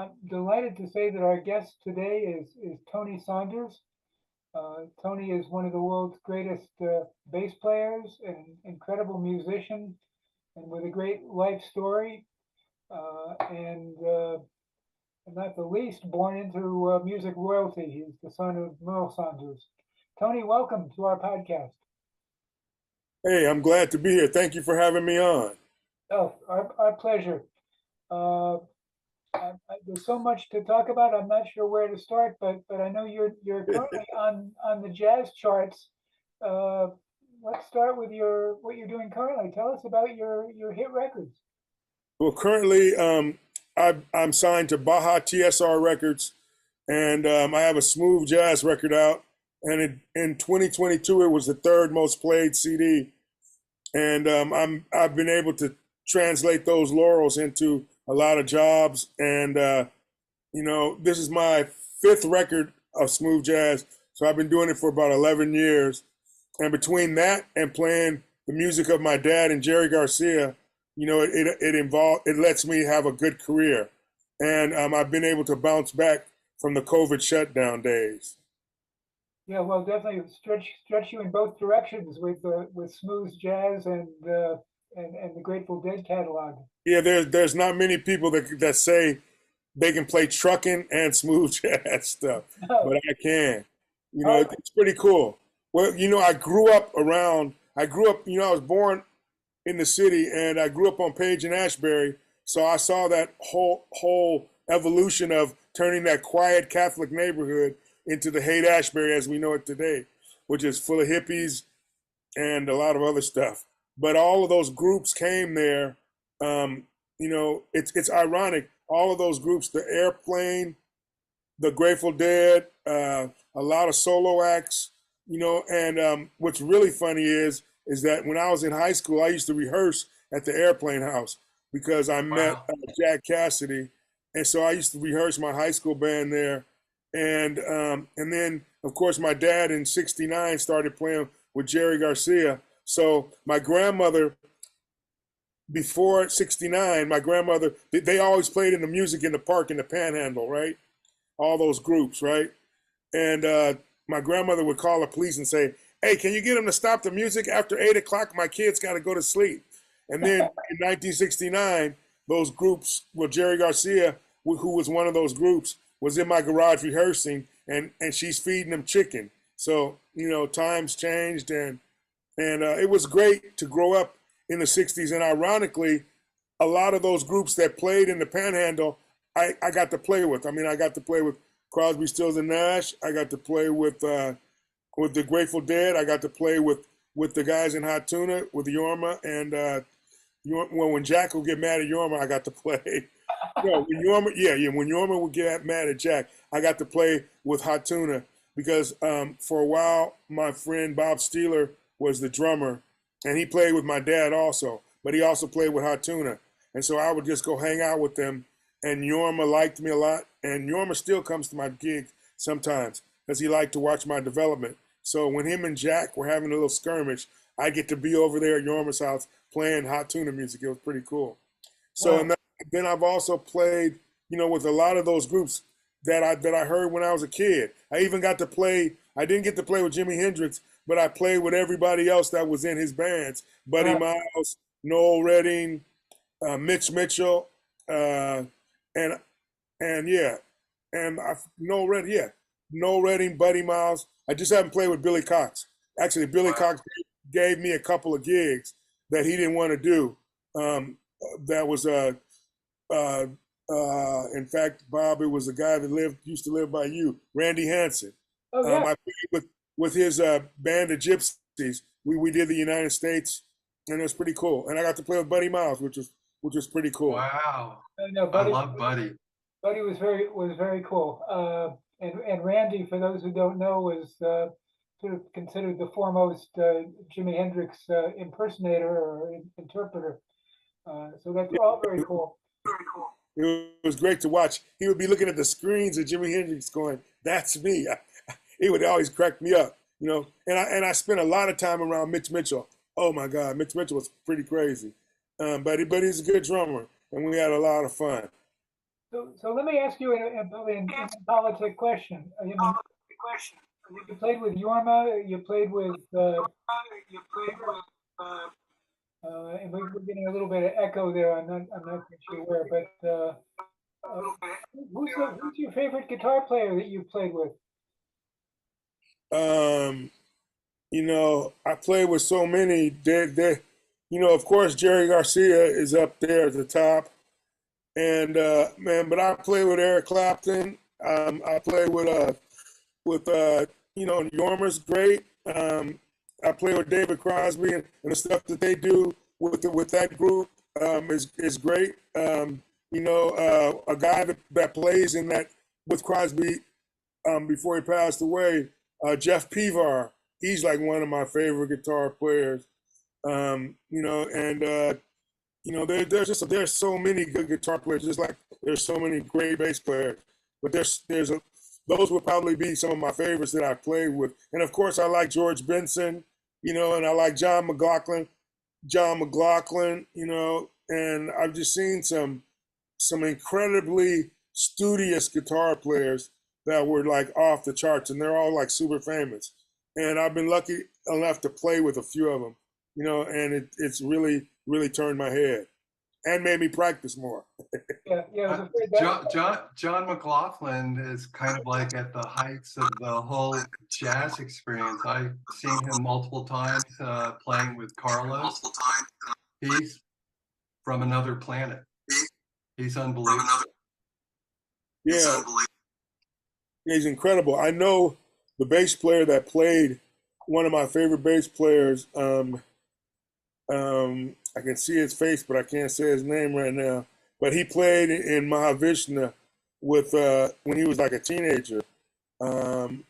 I'm delighted to say that our guest today is Tony Saunders. Tony is one of the world's greatest bass players and incredible musician, and with a great life story. And not the least, born into music royalty. He's the son of Merle Saunders. Tony, welcome to our podcast. Hey, I'm glad to be here. Thank you for having me on. Oh, our pleasure. Uh, there's so much to talk about. I'm not sure where to start, but I know you're currently on the jazz charts. Uh, let's start with your what you're doing currently. Tell us about your hit records. Well, currently, I'm signed to Baja TSR Records, and I have a smooth jazz record out. And in 2022, it was the third most played CD, and I've been able to translate those laurels into a lot of jobs. And this is my fifth record of smooth jazz, so I've been doing it for about 11 years. And between that and playing the music of my dad and Jerry Garcia, it lets me have a good career. And I've been able to bounce back from the COVID shutdown days. Yeah, well, definitely stretch you in both directions with smooth jazz and the Grateful Dead catalog. Yeah, there's not many people that say they can play trucking and smooth jazz stuff, No. but I can. Oh, It's pretty cool. Well, I grew up, I was born in the city and I grew up on Page and Ashbury. So I saw that whole evolution of turning that quiet Catholic neighborhood into the Haight Ashbury as we know it today, which is full of hippies and a lot of other stuff. But all of those groups came there. It's ironic. All of those groups, the Airplane, the Grateful Dead, a lot of solo acts, and what's really funny is that when I was in high school, I used to rehearse at the Airplane House because I met Jack Cassidy, and so I used to rehearse my high school band there, and then of course my dad in '69 started playing with Jerry Garcia. So my grandmother, before '69, my grandmother, they always played in the music in the park in the Panhandle, right? All those groups, right? And my grandmother would call the police and say, "Hey, can you get them to stop the music after 8 o'clock? My kids got to go to sleep." And then in 1969, those groups, well, Jerry Garcia, who was one of those groups, was in my garage rehearsing, and she's feeding them chicken. So times changed, and it was great to grow up in the '60s. And ironically, a lot of those groups that played in the Panhandle, I got to play with. I mean, I got to play with Crosby, Stills and Nash. I got to play with the Grateful Dead. I got to play with the guys in Hot Tuna, with Yorma, and when Jack would get mad at Yorma, I got to play. When Yorma would get mad at Jack, I got to play with Hot Tuna because for a while my friend Bob Steeler was the drummer, and he played with my dad also, but he also played with Hot Tuna, and so I would just go hang out with them. And Yorma liked me a lot, and Yorma still comes to my gigs sometimes because he liked to watch my development. So when him and Jack were having a little skirmish, I get to be over there at Yorma's house playing Hot Tuna music. It was pretty cool. So wow. and then I've also played, with a lot of those groups that I heard when I was a kid. I even got to play. I didn't get to play with Jimi Hendrix, but I played with everybody else that was in his bands: Buddy Miles, Noel Redding, Mitch Mitchell, and yeah, and Noel Redding, Buddy Miles. I just haven't played with Billy Cox. Actually, Billy Cox gave me a couple of gigs that he didn't want to do. That was in fact, Bob, it was a guy that used to live by you, Randy Hansen. Oh yeah. I played with his band of Gypsies. We did the United States, and it was pretty cool. And I got to play with Buddy Miles, which was pretty cool. Wow. No, I love Buddy. Buddy was very cool. And Randy, for those who don't know, was sort of considered the foremost Jimi Hendrix impersonator or interpreter. So that's all very cool. It was great to watch. He would be looking at the screens of Jimi Hendrix going, "That's me." He would always crack me up, And I spent a lot of time around Mitch Mitchell. Oh my God, Mitch Mitchell was pretty crazy. But he's a good drummer, and we had a lot of fun. So let me ask you a politic question. I mean, you played with Yorma, you played with, and we're getting a little bit of echo there. I'm not quite sure where, but uh, who's your favorite guitar player that you've played with? Um, I played with so many. Of course, Jerry Garcia is up there at the top. And man, but I played with Eric Clapton. I played with Yorma's great. I play with David Crosby, and the stuff that they do with that group is great. A guy that plays in that with Crosby before he passed away, Jeff Pevar. He's like one of my favorite guitar players. There's so many good guitar players, just like there's so many great bass players. But those would probably be some of my favorites that I played with. And of course, I like George Benson, and I like John McLaughlin, and I've just seen some incredibly studious guitar players that were like off the charts, and they're all like super famous. And I've been lucky enough to play with a few of them, and it's really turned my head and made me practice more. Yeah, yeah, I was afraid John McLaughlin is kind of like at the heights of the whole jazz experience. I've seen him multiple times playing with Carlos. He's from another planet. He's unbelievable. Yeah, he's incredible. I know the bass player that played, one of my favorite bass players. I can see his face, but I can't say his name right now. But he played in Mahavishnu with when he was like a teenager.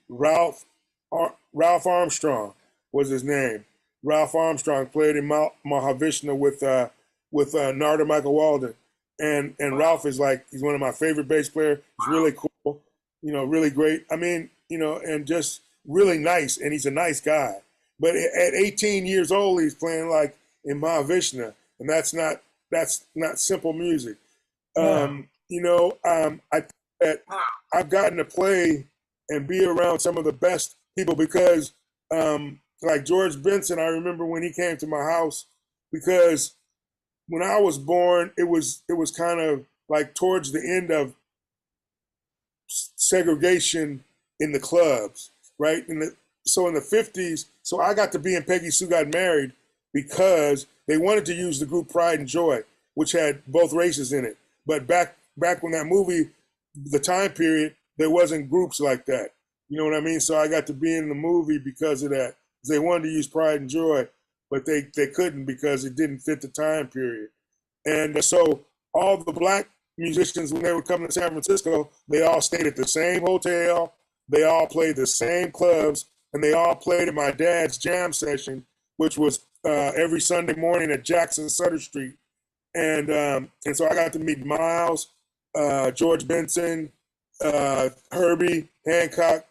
Ralph Armstrong was his name. Ralph Armstrong played in Mahavishnu with Narada Michael Walden, and Ralph is like, he's one of my favorite bass players. He's really cool, really great. I mean, and just really nice, and he's a nice guy. But at 18 years old, he's playing like in Mahavishnu, and that's not simple music. I think that I've gotten to play and be around some of the best people because, like George Benson, I remember when he came to my house, because when I was born, it was kind of like towards the end of segregation in the clubs, right? So in the 50s, so I got to be in Peggy Sue Got Married because they wanted to use the group Pride and Joy, which had both races in it. But back when that movie, the time period, there wasn't groups like that. You know what I mean? So I got to be in the movie because of that. They wanted to use Pride and Joy, but they couldn't because it didn't fit the time period. And so all the black musicians, when they would come to San Francisco, they all stayed at the same hotel, they all played the same clubs, and they all played at my dad's jam session, which was every Sunday morning at Jackson Sutter Street. And so I got to meet Miles, George Benson, Herbie Hancock.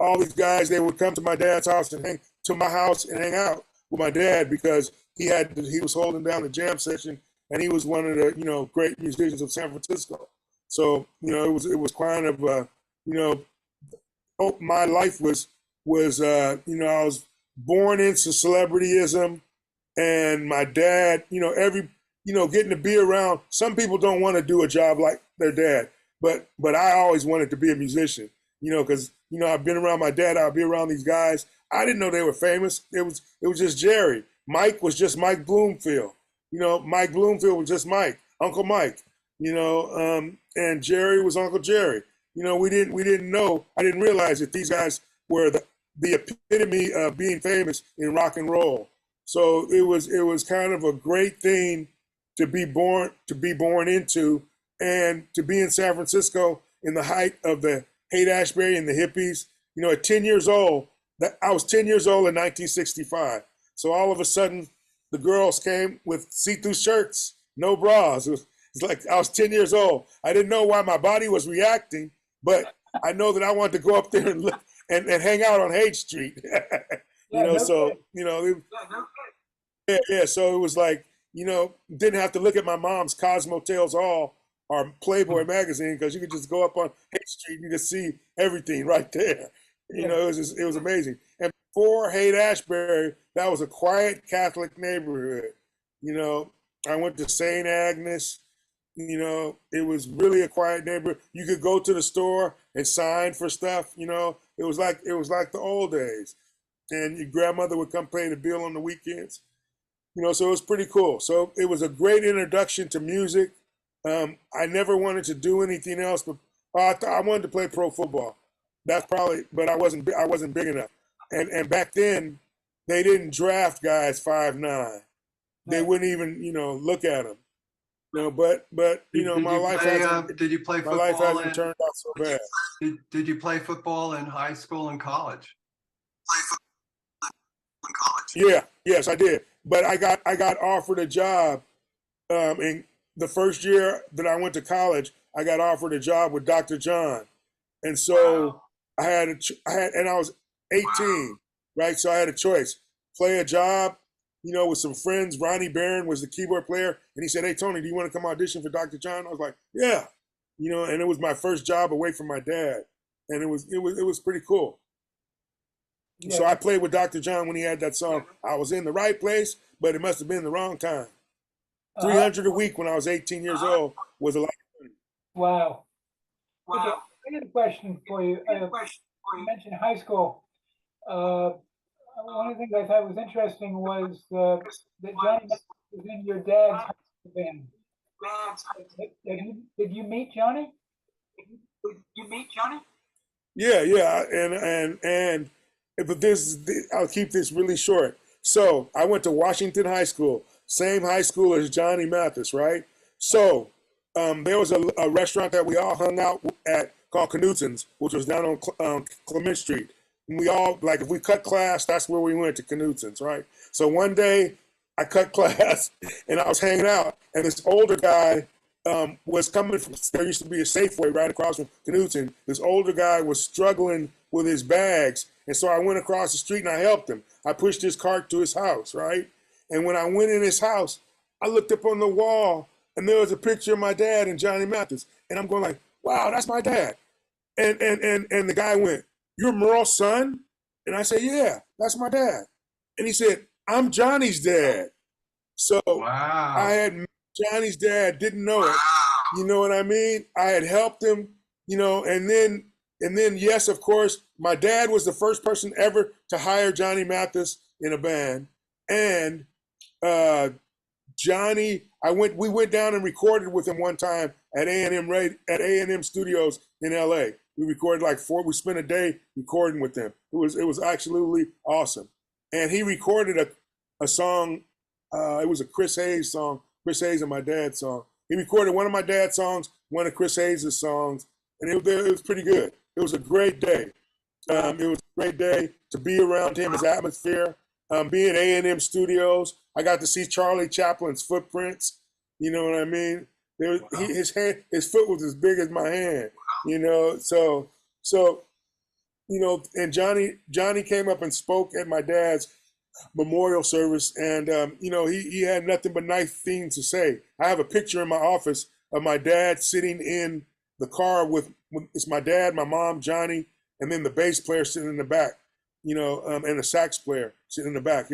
All these guys. They would come to my dad's house and hang out with my dad because he was holding down the jam session, and he was one of the great musicians of San Francisco. So it was kind of my life was I was born into celebrityism, and my dad getting to be around. Some people don't want to do a job like their dad, but I always wanted to be a musician, because I've been around my dad. I'll be around these guys. I didn't know they were famous. It was just Jerry. Mike was just Mike Bloomfield. Mike Bloomfield was just Mike, Uncle Mike. And Jerry was Uncle Jerry. We didn't know. I didn't realize that these guys were the epitome of being famous in rock and roll. So it was kind of a great thing to be born into, and to be in San Francisco in the height of the Haight-Ashbury and the hippies. At 10 years old, I was 10 years old in 1965. So all of a sudden, the girls came with see-through shirts, no bras. It's like I was 10 years old. I didn't know why my body was reacting, but I know that I wanted to go up there and hang out on Haight Street. So yeah. So it was like, didn't have to look at my mom's Cosmo Tales All or Playboy magazine, because you could just go up on Haight Street and you could see everything right there. You Yeah. know, it was amazing. And before Haight Ashbury, that was a quiet Catholic neighborhood. You know, I went to St. Agnes. You know, it was really a quiet neighborhood. You could go to the store and sign for stuff. You know, it was like the old days. And your grandmother would come pay the bill on the weekends. You know, so it was pretty cool. So it was a great introduction to music. I never wanted to do anything else, but I wanted to play pro football. That's probably, but I wasn't big enough. And back then, they didn't draft guys 5'9". They Right. wouldn't even, you know, look at them. You know, but you know, Did you play my life football hasn't in turned out so bad. did you play football in high school and college? Yeah, yes, I did. But I got offered a job in the first year that I went to college. I got offered a job with Dr. John, and so and I was 18, right? So I had a choice: play a job, you know, with some friends. Ronnie Barron was the keyboard player, and he said, "Hey Tony, do you want to come audition for Dr. John?" I was like, "Yeah," you know, and it was my first job away from my dad, and it was pretty cool. So Yeah. I played with Dr. John when he had that song. I was in the right place, but it must have been the wrong time. Uh-huh. 300 a week when I was 18 years old was a lot. Wow. Okay, I got a question for you. You mentioned high school. Uh, One of the things I thought was interesting was that Johnny Mathis was in your dad's high school band. Did you meet Johnny? Yeah, yeah, and but I'll keep this really short. So I went to Washington High School, same high school as Johnny Mathis, right? So there was a restaurant that we all hung out at called Knutsen's, which was down on Clement Street. And we all, like, if we cut class, that's where we went, to Knutsen's, right? So one day I cut class and I was hanging out, and this older guy was coming from, there used to be a Safeway right across from Knutson. This older guy was struggling with his bags. And so I went across the street and I helped him. I pushed his cart to his house, right? And when I went in his house, I looked up on the wall and there was a picture of my dad and Johnny Mathis. And I'm going like, wow, that's my dad. And the guy went, "You're Merle's son?" And I said, "Yeah, that's my dad." And he said, "I'm Johnny's dad." So I Wow. had met Johnny's dad, didn't know it. You know what I mean? I had helped him, you know, and then yes, of course, my dad was the first person ever to hire Johnny Mathis in a band. And uh Johnny, we went down and recorded with him one time at A&M Studios in LA. We recorded we spent a day recording with them. It was absolutely awesome. And he recorded a song, it was a Chris Hayes song, Chris Hayes and my dad's song. He recorded one of my dad's songs, one of Chris Hayes' songs, and it was pretty good. It was a great day. It was a great day to be around him, his atmosphere. Being A&M Studios, I got to see Charlie Chaplin's footprints. You know what I mean? His foot was as big as my hand. You know, so you know, and Johnny came up and spoke at my dad's memorial service, and you know, he had nothing but nice things to say. I have a picture in my office of my dad sitting in the car with it's my dad, my mom, Johnny, and then the bass player sitting in the back, you know, and the sax player sitting in the back.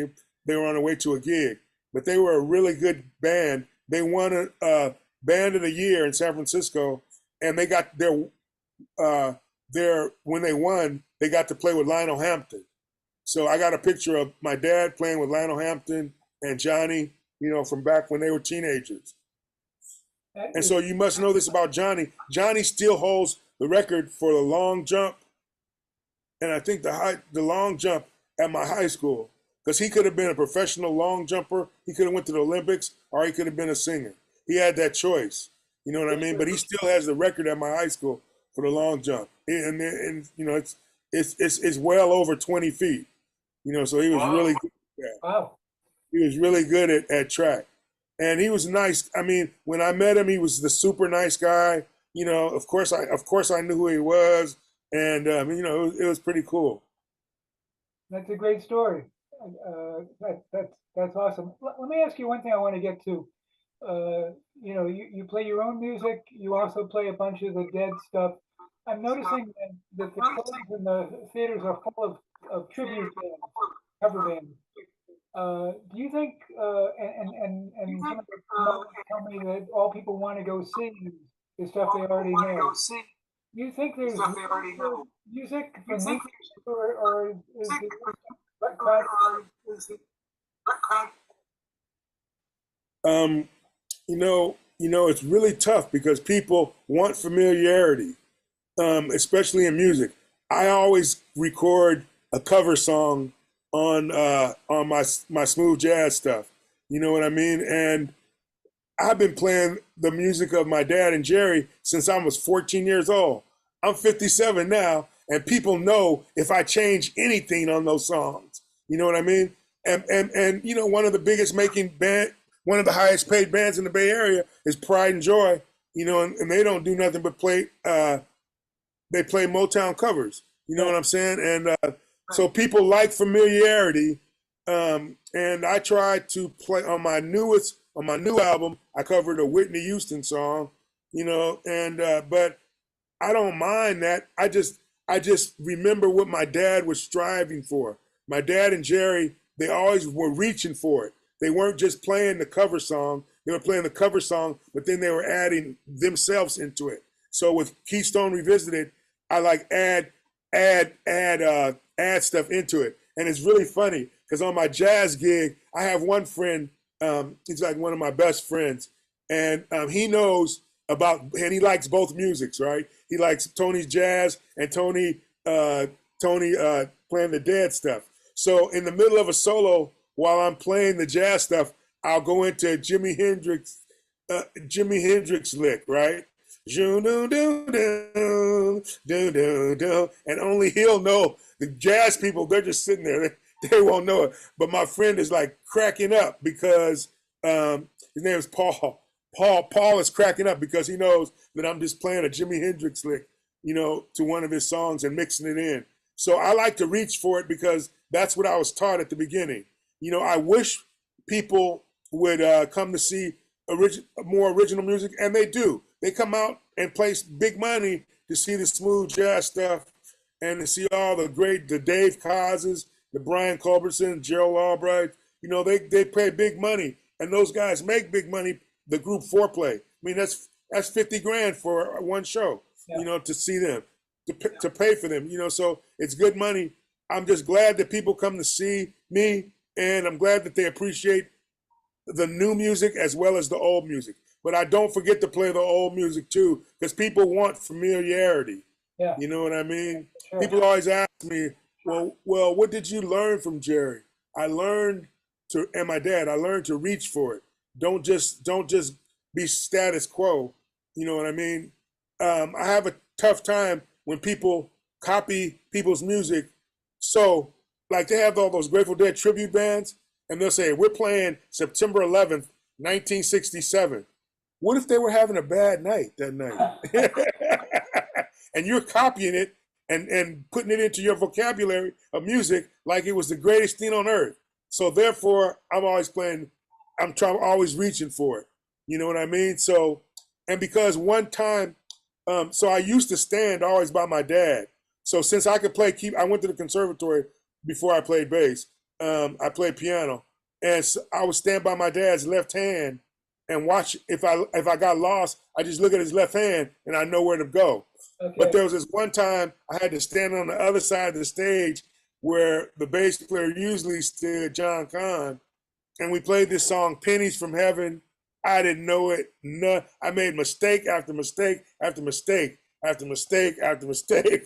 They were on their way to a gig, but they were a really good band. They won a band of the year in San Francisco, and they got their when they won, they got to play with Lionel Hampton. So I got a picture of my dad playing with Lionel Hampton and Johnny, you know, from back when they were teenagers. And so you must know this about Johnny. Johnny still holds the record for the long jump, and I think the long jump at my high school, because he could have been a professional long jumper, he could have went to the Olympics, or he could have been a singer. He had that choice, you know what I mean? But he still has the record at my high school for the long jump, and you know it's well over 20 feet, you know. So he was really good at that. Wow. He was really good at track. And he was nice. I mean, when I met him, he was the super nice guy. You know, of course I knew who he was, and you know, it was pretty cool. That's a great story. That's awesome. Let me ask you one thing I want to get to. you know, you play your own music. You also play a bunch of the Dead stuff. I'm noticing that the clubs and the theaters are full of tribute bands, cover bands. Do you think, and some of the promoters tell me that all people want to go see is stuff they already know. Do you think there's room for music for new, or is the crowd? Um, it's really tough because people want familiarity, especially in music. I always record a cover song on my smooth jazz stuff. You know what I mean? And I've been playing the music of my dad and Jerry since I was 14 years old. I'm 57 now, and people know if I change anything on those songs. You know what I mean? And one of the biggest one of the highest paid bands in the Bay Area is Pride and Joy. And they don't do nothing but play. They play Motown covers. You know what I'm saying? And so people like familiarity. And I tried to play on my new album. I covered a Whitney Houston song, but I don't mind that. I just remember what my dad was striving for. My dad and Jerry, they always were reaching for it. They weren't just playing the cover song. They were playing the cover song, but then they were adding themselves into it. So with Keystone Revisited, I like add stuff into it. And it's really funny because on my jazz gig, I have one friend, he's like one of my best friends, and he knows and he likes both musics, right? He likes Tony's jazz and Tony playing the Dead stuff. So in the middle of a solo, while I'm playing the jazz stuff, I'll go into Jimi Hendrix lick, right? And only he'll know. The jazz people, they're just sitting there. They won't know it. But my friend is like cracking up because his name is Paul. Paul is cracking up because he knows that I'm just playing a Jimi Hendrix lick, to one of his songs and mixing it in. So I like to reach for it because that's what I was taught at the beginning. I wish people would come to see more original music, and they do. They come out and place big money to see the smooth jazz stuff and to see all the Dave Causes, the Brian Culbertson, Gerald Albright. They pay big money, and those guys make big money. The group Foreplay. I mean, that's 50 grand for one show. Yeah. To see them, to pay for them. So it's good money. I'm just glad that people come to see me, and I'm glad that they appreciate the new music as well as the old music. But I don't forget to play the old music too, because people want familiarity. Yeah. You know what I mean? Sure. People always ask me, well, what did you learn from Jerry? And my dad, I learned to reach for it. Don't just be status quo. You know what I mean? I have a tough time when people copy people's music. So, like, they have all those Grateful Dead tribute bands, and they'll say, we're playing September 11th, 1967. What if they were having a bad night that night? And you're copying it and putting it into your vocabulary of music like it was the greatest thing on earth. So therefore, I'm always reaching for it. You know what I mean? So, and because one time, so I used to stand always by my dad. So since I could I went to the conservatory before I played bass. I played piano, and so I would stand by my dad's left hand and watch. If I got lost, I just look at his left hand and I know where to go. Okay. But there was this one time I had to stand on the other side of the stage where the bass player usually stood, John Kahn, and we played this song, Pennies from Heaven. I didn't know it. No, I made mistake after mistake after mistake after mistake after mistake,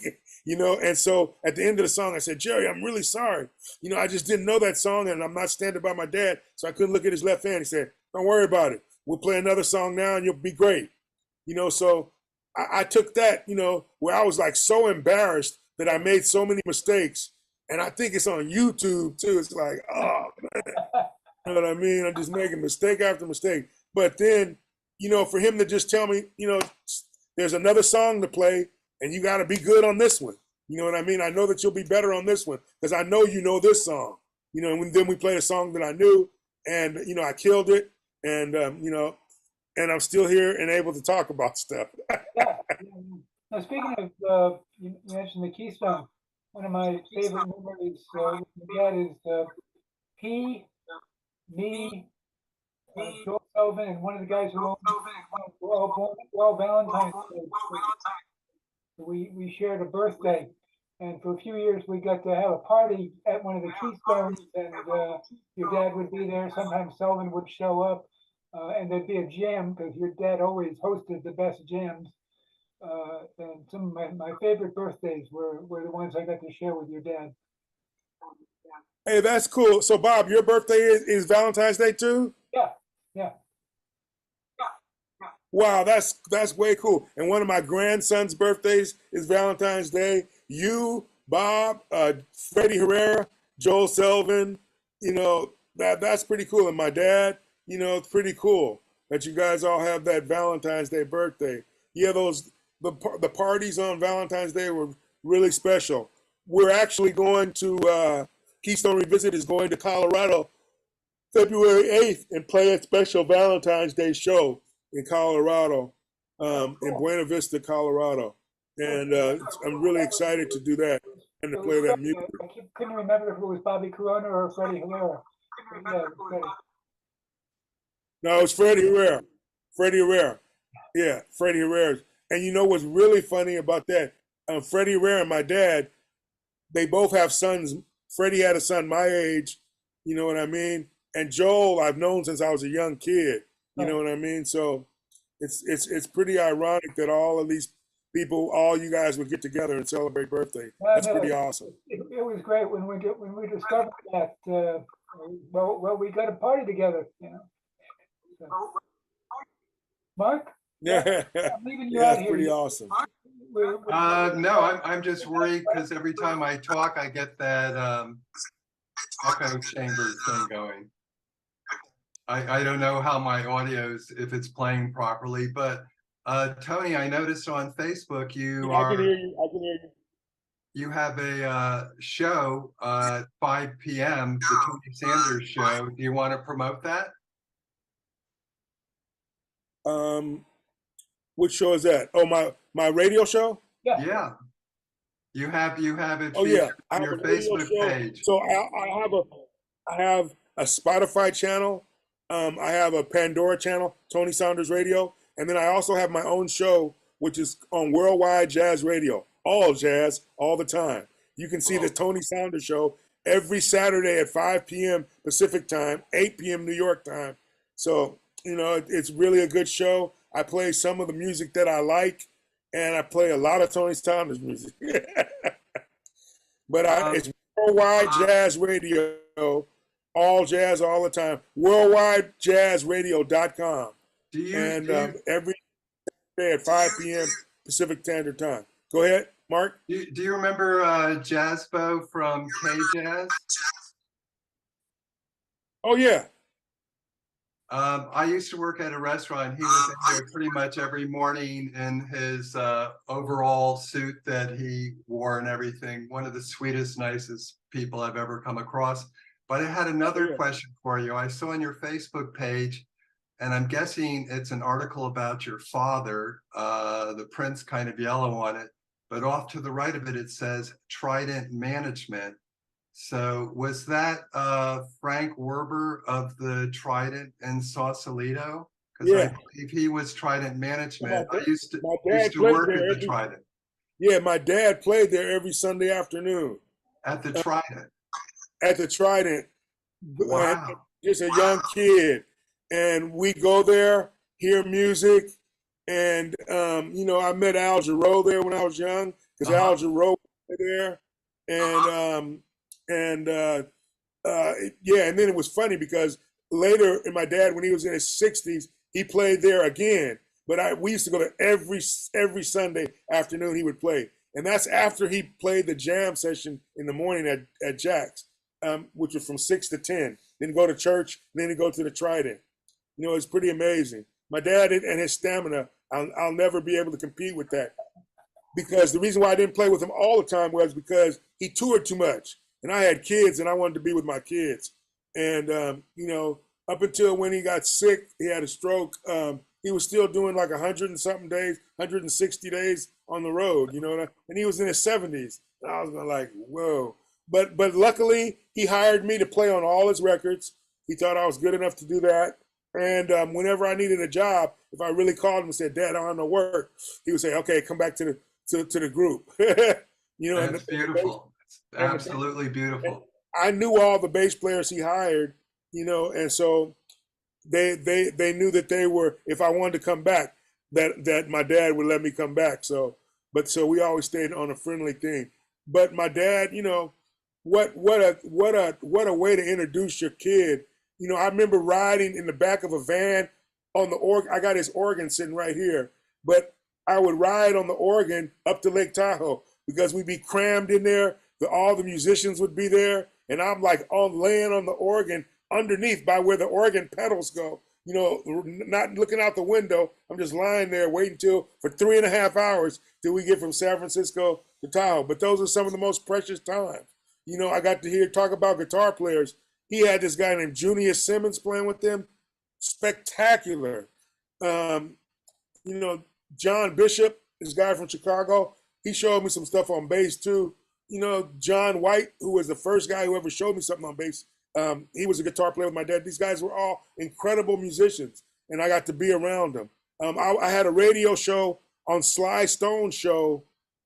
and so at the end of the song, I said, Jerry, I'm really sorry. I just didn't know that song, and I'm not standing by my dad, so I couldn't look at his left hand. He said, don't worry about it. We'll play another song now, and you'll be great. So I took that, where I was like so embarrassed that I made so many mistakes, and I think it's on YouTube too. It's like, oh, man. You know what I mean? I'm just making mistake after mistake. But then, for him to just tell me, there's another song to play, and you got to be good on this one. You know what I mean? I know that you'll be better on this one because I know you know this song. And then we played a song that I knew, and I killed it. and you know, and I'm still here and able to talk about stuff. Yeah. Now, speaking of, you mentioned the Keystone. One of my favorite memories with my dad is he, me, Joel Sullivan, and one of the guys who owned Well Valentine's Day. We shared a birthday, and for a few years we got to have a party at one of the Keystones, and your dad would be there. Sometimes Sullivan would show up, and there'd be a jam because your dad always hosted the best jams. And some of my favorite birthdays were the ones I got to share with your dad. Hey, that's cool. So, Bob, your birthday is Valentine's Day too? Yeah, yeah. Wow, that's way cool. And one of my grandson's birthdays is Valentine's Day. You, Bob, Freddie Herrera, Joel Selvin, you know, that's pretty cool. And my dad, you know, it's pretty cool that you guys all have that Valentine's Day birthday. Yeah, the parties on Valentine's Day were really special. We're actually going to Keystone Revisit is going to Colorado February 8th and play a special Valentine's Day show in Colorado, in Buena Vista, Colorado. And I'm really excited to do that and to play that music. I couldn't remember if it was Bobby Corona or Freddie Herrera. But yeah, Freddie. No, it's Freddie Herrera. Freddie Herrera. Yeah, Freddie Herrera. And you know what's really funny about that? Freddie Herrera and my dad, they both have sons. Freddie had a son my age, you know what I mean? And Joel, I've known since I was a young kid, you know what I mean? So it's pretty ironic that all of these people, all you guys would get together and celebrate birthday. That's pretty awesome. It was great when we discovered that. Well, we got a party together, you know. So. Mark? Yeah, I'm leaving you yeah, out it's here. pretty awesome. No, I'm just worried because every time I talk, I get that echo chamber thing going. I don't know how my audio's, if it's playing properly, but Tony, I noticed on Facebook I can hear you. I can hear you. You have a show 5 p.m., the Tony Saunders show. Do you want to promote that? Which show is that? Oh, my radio show? Yeah. You have it Oh yeah, on your Facebook page. So I have a Spotify channel. I have a Pandora channel, Tony Saunders Radio, and then I also have my own show, which is on Worldwide Jazz Radio, all jazz, all the time. You can see the Tony Saunders Show every Saturday at 5 p.m. Pacific time, 8 p.m. New York time. So, you know, it's really a good show. I play some of the music that I like, and I play a lot of Tony Saunders music. But it's Worldwide Jazz Radio, all jazz all the time. WorldwideJazzRadio.com. Every day at 5 p.m. Pacific Standard Time. Go ahead, Mark. Do you remember Jazzbo from K-Jazz? Oh, yeah. I used to work at a restaurant. He was in there pretty much every morning in his overall suit that he wore and everything. One of the sweetest, nicest people I've ever come across. But I had another question for you. I saw on your Facebook page, and I'm guessing it's an article about your father. The print's kind of yellow on it, but off to the right of it, it says Trident Management. So was that Frank Werber of the Trident in Sausalito? Because I believe he was Trident Management. I used to work at the Trident. Yeah, my dad played there every Sunday afternoon. At the Trident? At the Trident. Wow. Just a young kid. And we go there, hear music. And, you know, I met Al Jarreau there when I was young, because Al Jarreau was there. And then it was funny because later, my dad, when he was in his 60s, he played there again. But we used to go there every Sunday afternoon. He would play, and that's after he played the jam session in the morning at Jack's, which was from 6 to 10. Then go to church, and then he'd go to the Trident. You know, it's pretty amazing. My dad and his stamina, I'll never be able to compete with that. Because the reason why I didn't play with him all the time was because he toured too much. And I had kids, and I wanted to be with my kids. And, you know, up until when he got sick, he had a stroke. He was still doing like 100 and something days, 160 days on the road, you know, and he was in his 70s. And I was going like, whoa. But luckily, he hired me to play on all his records. He thought I was good enough to do that. And whenever I needed a job, if I really called him and said, "Dad, I don't have no work," he would say, "Okay, come back to the group." You know, That's beautiful. It's absolutely beautiful. I knew all the bass players he hired, you know, and so they knew that they were, if I wanted to come back, that my dad would let me come back. So we always stayed on a friendly thing. But my dad, you know, what a way to introduce your kid. You know, I remember riding in the back of a van on the organ. I got his organ sitting right here, but I would ride on the organ up to Lake Tahoe because we'd be crammed in there. All the musicians would be there, and I'm like laying on the organ underneath by where the organ pedals go. You know, not looking out the window. I'm just lying there waiting for 3.5 hours till we get from San Francisco to Tahoe. But those are some of the most precious times. You know, I got to talk about guitar players. He had this guy named Junius Simmons playing with them. Spectacular. You know, John Bishop, this guy from Chicago, he showed me some stuff on bass too. You know, John White, who was the first guy who ever showed me something on bass, he was a guitar player with my dad. These guys were all incredible musicians, and I got to be around them. I had a radio show on Sly Stone's show.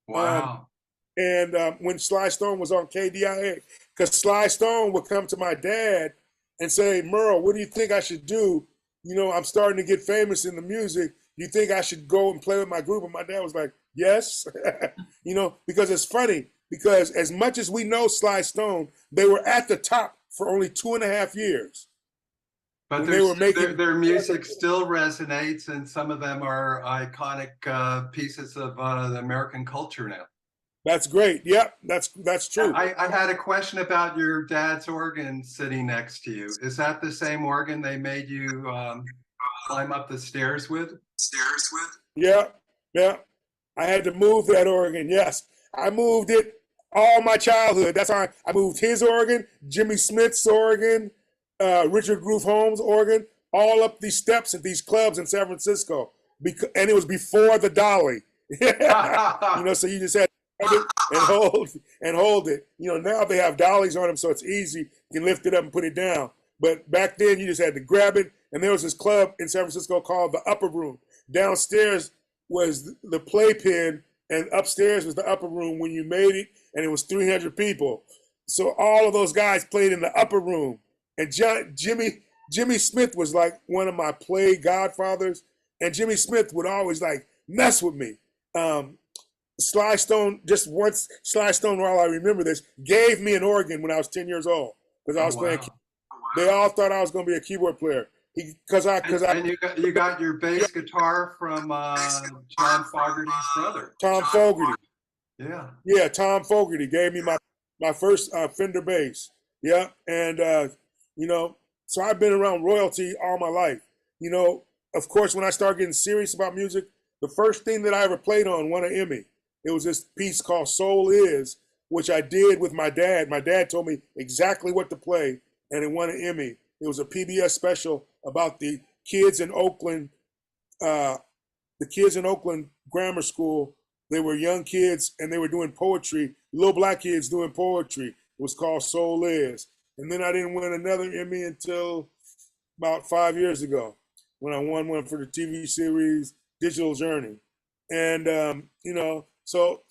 Wow. And when Sly Stone was on KDIA, because Sly Stone would come to my dad and say, "Merle, what do you think I should do? You know, I'm starting to get famous in the music. You think I should go and play with my group?" And my dad was like, "Yes." You know, because it's funny, because as much as we know Sly Stone, they were at the top for only 2.5 years. But they were making their music still resonates, and some of them are iconic pieces of the American culture now. That's great. Yep, that's true. I had a question about your dad's organ sitting next to you. Is that the same organ they made you climb up the stairs with? Yeah, yeah. I had to move that organ. Yes, I moved it all my childhood. That's how I moved his organ, Jimmy Smith's organ, Richard Groove Holmes' organ, all up these steps at these clubs in San Francisco. And it was before the dolly. You know, so you just had to grab it and hold it. You know, now they have dollies on them, so it's easy. You can lift it up and put it down. But back then, you just had to grab it. And there was this club in San Francisco called the Upper Room. Downstairs was the playpen, and upstairs was the upper room when you made it, and it was 300 people. So all of those guys played in the upper room. And Jimmy Smith was like one of my play godfathers, and Jimmy Smith would always like mess with me. Sly Stone, just once, Sly Stone, while I remember this, gave me an organ when I was 10 years old because I was playing. They all thought I was going to be a keyboard player. And you got your bass guitar from John Fogerty's brother. Tom Fogerty. Yeah. Yeah, Tom Fogerty gave me my first Fender bass. Yeah, and you know, so I've been around royalty all my life. You know, of course, when I started getting serious about music, the first thing that I ever played on won an Emmy. It was this piece called "Soul Is," which I did with my dad. My dad told me exactly what to play, and it won an Emmy. It was a PBS special about the kids in Oakland, grammar school. They were young kids, and they were doing poetry, little black kids doing poetry. It was called Soul Is. And then I didn't win another Emmy until about 5 years ago when I won one for the TV series Digital Journey. And, you know, so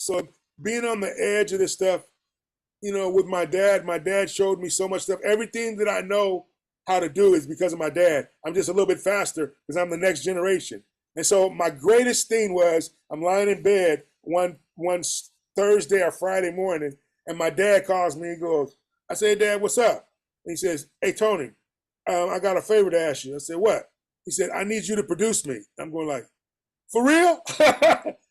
being on the edge of this stuff, you know, with my dad showed me so much stuff. Everything that I know how to do is because of my dad. I'm just a little bit faster because I'm the next generation. And so my greatest thing was I'm lying in bed one Thursday or Friday morning, and my dad calls me and goes, I say, "Dad, what's up?" And he says, "Hey, Tony, I got a favor to ask you." I said, "What?" He said, "I need you to produce me." I'm going like, "For real?"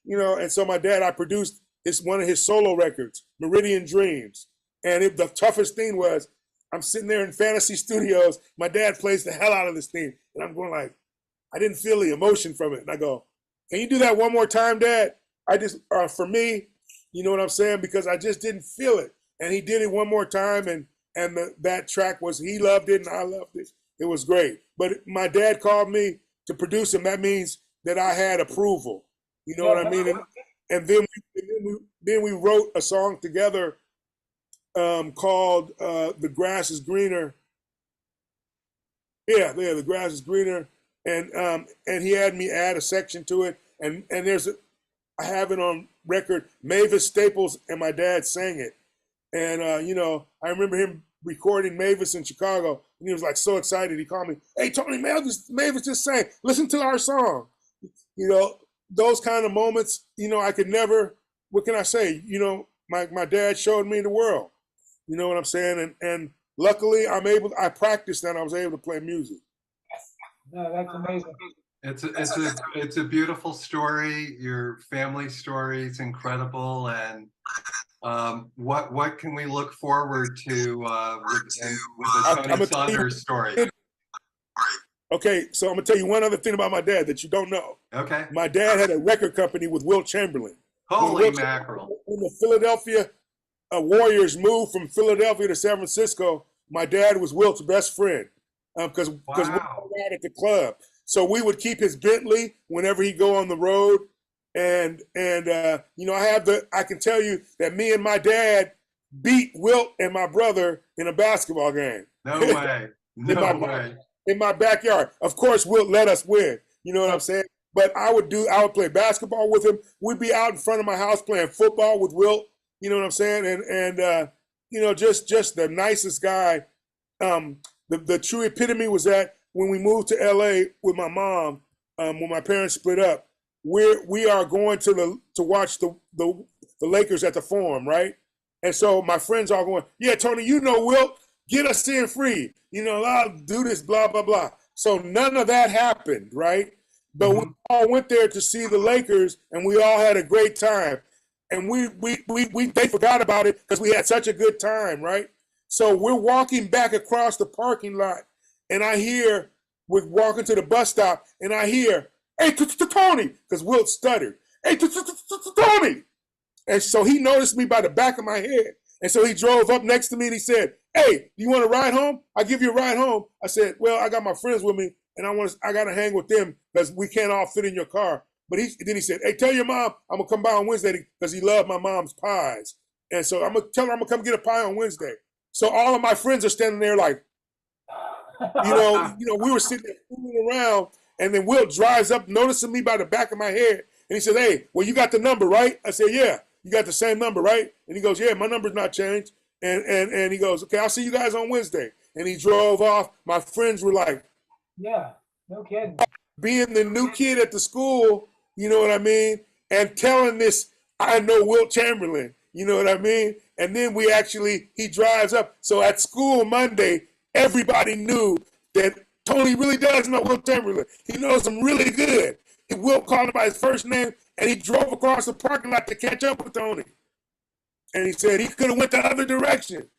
You know, and so my dad, I produced one of his solo records, Meridian Dreams. And the toughest thing was I'm sitting there in Fantasy Studios. My dad plays the hell out of this thing. And I'm going like, I didn't feel the emotion from it. And I go, "Can you do that one more time, Dad?" I just, for me, you know what I'm saying? Because I just didn't feel it. And he did it one more time. And that track was, he loved it and I loved it. It was great. But my dad called me to produce him. That means that I had approval. You know Yeah, what I mean? And then we wrote a song together called "The Grass Is Greener." Yeah, the grass is greener, and he had me add a section to it, and I have it on record. Mavis Staples and my dad sang it, and you know, I remember him recording Mavis in Chicago, and he was like so excited. He called me, "Hey Tony, Mavis just sang. Listen to our song." You know, those kind of moments. You know, I could never. What can I say? You know, my dad showed me the world. You know what I'm saying? And luckily, I practiced and I was able to play music. no, that's amazing. It's a beautiful story. Your family story is incredible, and what can we look forward to with the Tony Saunders story? Okay, so I'm gonna tell you one other thing about my dad that you don't know. Okay. My dad had a record company with Wilt Chamberlain. Holy mackerel! When the Philadelphia Warriors moved from Philadelphia to San Francisco, my dad was Wilt's best friend because Wilt was out at the club. So we would keep his Bentley whenever he go on the road, and you know, I can tell you that me and my dad beat Wilt and my brother in a basketball game. No way! No way! In my backyard. Of course, Wilt let us win. You know what I'm saying? But I would play basketball with him. We'd be out in front of my house playing football with Wilt. You know what I'm saying? And you know, just the nicest guy. The true epitome was that when we moved to LA with my mom, when my parents split up, we are going to watch the Lakers at the Forum, right? And so my friends are going, yeah, Tony, you know Wilt, get us in free. You know, I'll do this, blah, blah, blah. So none of that happened, right? But we all went there to see the Lakers, and we all had a great time. And they forgot about it because we had such a good time, right? So we're walking back across the parking lot, and we're walking to the bus stop, and I hear, "Hey, Tony," because Wilt stuttered. "Hey, Tony." And so he noticed me by the back of my head. And so he drove up next to me and he said, "Hey, you want to ride home? I'll give you a ride home." I said, "Well, I got my friends with me and I got to hang with them because we can't all fit in your car." But then he said, "Hey, tell your mom I'm going to come by on Wednesday because he loved my mom's pies. And so I'm going to tell her I'm going to come get a pie on Wednesday." So all of my friends are standing there like, we were sitting there fooling around, and then Wilt drives up, noticing me by the back of my head. And he said, "Hey, well, you got the number, right?" I said, "Yeah." "You got the same number, right?" And he goes, "Yeah, my number's not changed." And he goes, "Okay, I'll see you guys on Wednesday." And he drove off. My friends were like, yeah, no kidding. Being the new kid at the school, you know what I mean? And telling this, I know Wilt Chamberlain, you know what I mean? And then he drives up. So at school Monday, everybody knew that Tony really does know Wilt Chamberlain. He knows him really good. And Wilt called him by his first name, and he drove across the parking lot to catch up with Tony. And he said he could have went the other direction.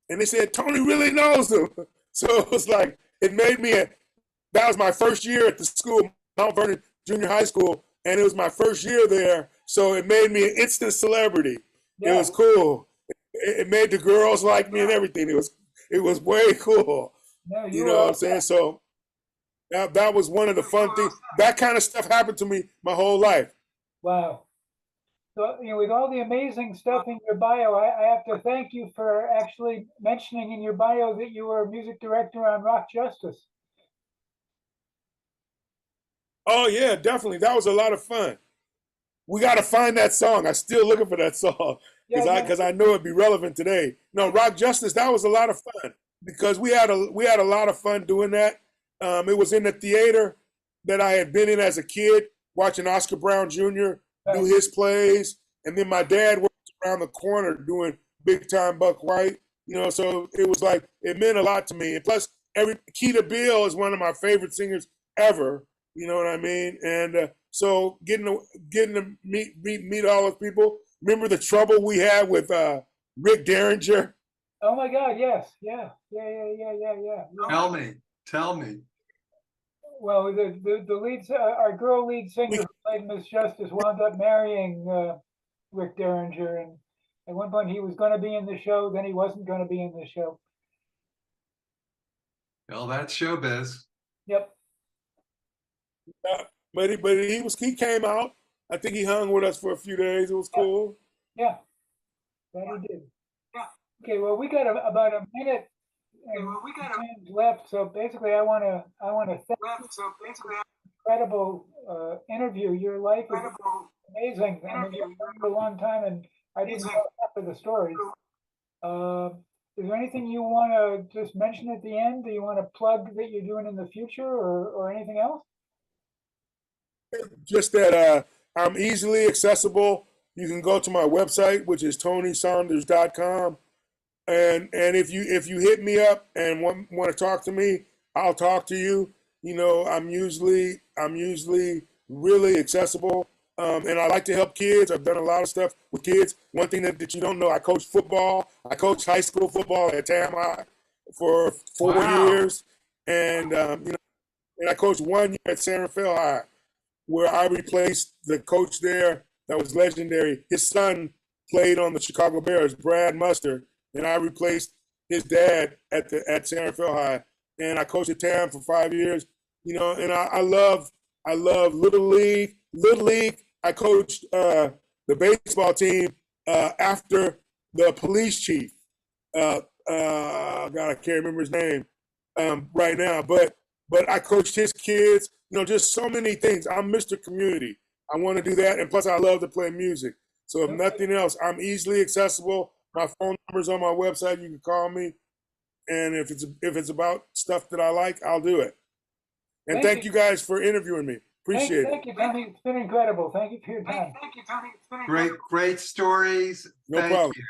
And they said, Tony really knows him. So it was like, that was my first year at the school, Mount Vernon Junior High School, and it was my first year there. So it made me an instant celebrity. Yeah. It was cool. It made the girls like me and everything. It was way cool. Yeah, you know what I'm saying? So that was one of the fun things. That kind of stuff happened to me my whole life. Wow. So, with all the amazing stuff in your bio, I have to thank you for actually mentioning in your bio that you were a music director on Rock Justice. Oh, yeah, definitely. That was a lot of fun. We got to find that song. I'm still looking for that song because I know it'd be relevant today. No, Rock Justice, that was a lot of fun because we had a lot of fun doing that. It was in the theater that I had been in as a kid, watching Oscar Brown Jr. do his plays, and then my dad worked around the corner doing Big Time Buck White. So it was like it meant a lot to me. And plus, Keita Bill is one of my favorite singers ever. You know what I mean? And so getting to meet all those people. Remember the trouble we had with Rick Derringer? Oh my God! Yes, yeah. Tell me. Well, the our girl lead singer who played Miss Justice wound up marrying Rick Derringer, and at one point he was going to be in the show, then he wasn't going to be in the show. Well, that's showbiz. Yep. But he came out. I think he hung with us for a few days. It was cool. Yeah. That he did. Yeah. Okay. Well, we got about a minute and change left. So basically, I want to thank you. Incredible interview. Your life is amazing. I mean, you've been for a long time, and I didn't know half of the stories. Is there anything you want to just mention at the end? Do you want to plug that you're doing in the future, or anything else? Just that I'm easily accessible. You can go to my website, which is tonysaunders.com. And if you hit me up and want to talk to me, I'll talk to you. You know, I'm usually really accessible. And I like to help kids. I've done a lot of stuff with kids. One thing that you don't know, I coach football. I coached high school football at Tam High for 4 years. And, you know, and I coached 1 year at San Rafael High, where I replaced the coach there that was legendary. His son played on the Chicago Bears, Brad Mustard, and I replaced his dad at San Rafael High. And I coached at Tam for 5 years. You know, and I love Little League. Little League, I coached the baseball team after the police chief. God, I can't remember his name right now, but I coached his kids. You know, just so many things. I'm Mr. Community. I want to do that, and plus I love to play music. So if nothing else, I'm easily accessible. My phone number's on my website. You can call me, and if it's about stuff that I like, I'll do it. And thank you guys for interviewing me. Appreciate it. Thank you, Tony. It's been incredible. Thank you for your time. Great stories. No Thank problem. you.